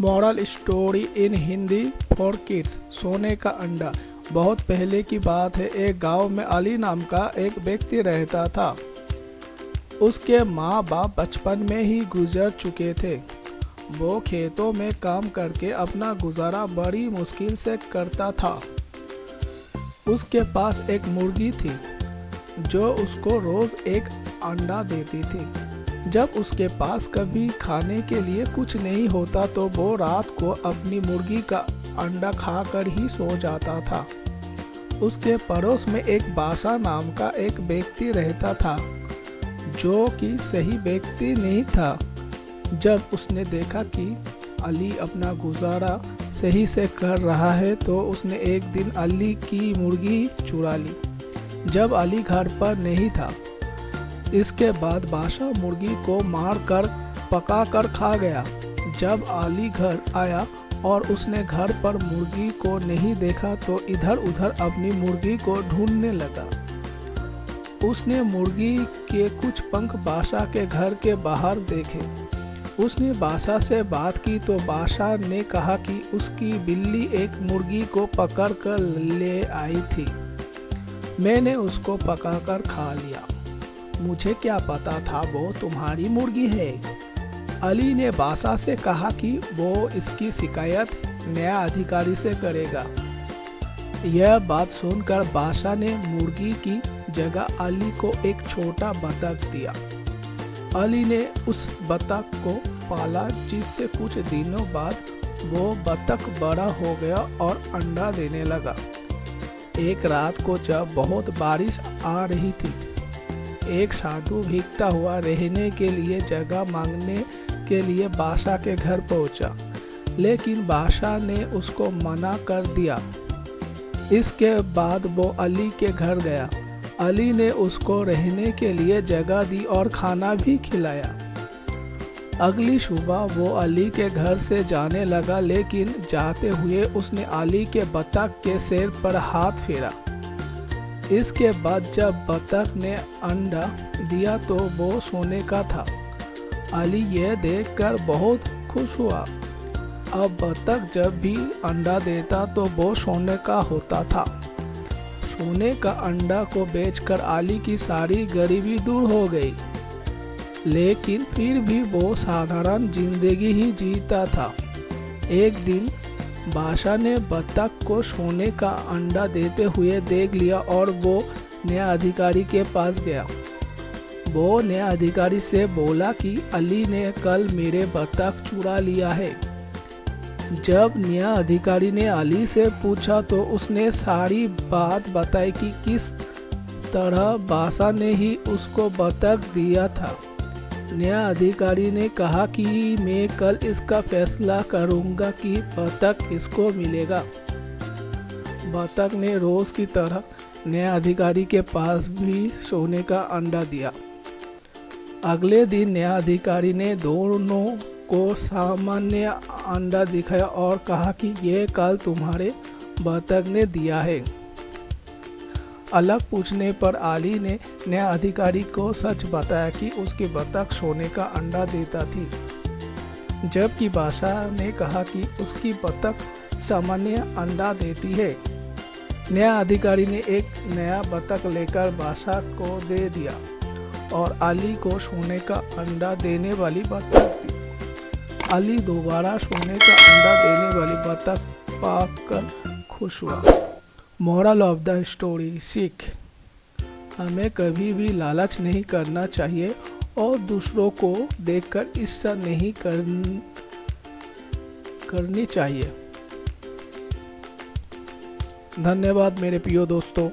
Moral story in Hindi for kids. सोने का अंडा। बहुत पहले की बात है, एक गांव में अली नाम का एक व्यक्ति रहता था। उसके माँ बाप बचपन में ही गुजर चुके थे। वो खेतों में काम करके अपना गुजारा बड़ी मुश्किल से करता था। उसके पास एक मुर्गी थी जो उसको रोज एक अंडा देती थी। जब उसके पास कभी खाने के लिए कुछ नहीं होता तो वो रात को अपनी मुर्गी का अंडा खाकर ही सो जाता था। उसके पड़ोस में एक बासा नाम का एक व्यक्ति रहता था जो कि सही व्यक्ति नहीं था। जब उसने देखा कि अली अपना गुजारा सही से कर रहा है तो उसने एक दिन अली की मुर्गी चुरा ली जब अली घर पर नहीं था। इसके बाद बादशाह मुर्गी को मार कर पका कर खा गया। जब अली घर आया और उसने घर पर मुर्गी को नहीं देखा तो इधर उधर अपनी मुर्गी को ढूंढने लगा। उसने मुर्गी के कुछ पंख बादशाह के घर के बाहर देखे। उसने बादशाह से बात की तो बादशाह ने कहा कि उसकी बिल्ली एक मुर्गी को पकड़ कर ले आई थी। मैंने उसको पकाकर खा लिया। मुझे क्या पता था वो तुम्हारी मुर्गी है। अली ने बादशाह से कहा कि वो इसकी शिकायत नया अधिकारी से करेगा। यह बात सुनकर बादशाह ने मुर्गी की जगह अली को एक छोटा बतख दिया। अली ने उस बतख को पाला जिससे कुछ दिनों बाद वो बतख बड़ा हो गया और अंडा देने लगा। एक रात को जब बहुत बारिश आ रही थी, एक साधु भीगता हुआ रहने के लिए जगह मांगने के लिए बादशाह के घर पहुंचा, लेकिन बादशाह ने उसको मना कर दिया। इसके बाद वो अली के घर गया। अली ने उसको रहने के लिए जगह दी और खाना भी खिलाया। अगली सुबह वो अली के घर से जाने लगा, लेकिन जाते हुए उसने अली के बतख के सिर पर हाथ फेरा। इसके बाद जब बतख ने अंडा दिया तो वो सोने का था। अली यह देखकर बहुत खुश हुआ। अब बतख जब भी अंडा देता तो वो सोने का होता था। सोने का अंडा को बेचकर अली की सारी गरीबी दूर हो गई, लेकिन फिर भी वो साधारण जिंदगी ही जीता था। एक दिन बादशाह ने बतख को सोने का अंडा देते हुए देख लिया और वो नया अधिकारी के पास गया। वो नया अधिकारी से बोला कि अली ने कल मेरे बतख चुरा लिया है। जब नया अधिकारी ने अली से पूछा तो उसने सारी बात बताई कि किस तरह बादशाह ने ही उसको बतख दिया था। नया अधिकारी ने कहा कि मैं कल इसका फैसला करूंगा कि बतख किसको मिलेगा। बतख ने रोज की तरह नया अधिकारी के पास भी सोने का अंडा दिया। अगले दिन नया अधिकारी ने दोनों को सामान्य अंडा दिखाया और कहा कि ये कल तुम्हारे बतख ने दिया है। अलग पूछने पर अली ने नया अधिकारी को सच बताया कि उसकी बतख सोने का अंडा देता थी, जबकि बादशाह ने कहा कि उसकी बतख सामान्य अंडा देती है। नया अधिकारी ने एक नया बतख लेकर बादशाह को दे दिया और अली को सोने का अंडा देने वाली बतख दी। अली दोबारा सोने का अंडा देने वाली बतख पाकर खुश हुआ। Moral of the story. सीख। हमें कभी भी लालच नहीं करना चाहिए और दूसरों को देखकर ईर्ष्या नहीं करनी चाहिए। धन्यवाद मेरे प्रिय दोस्तों।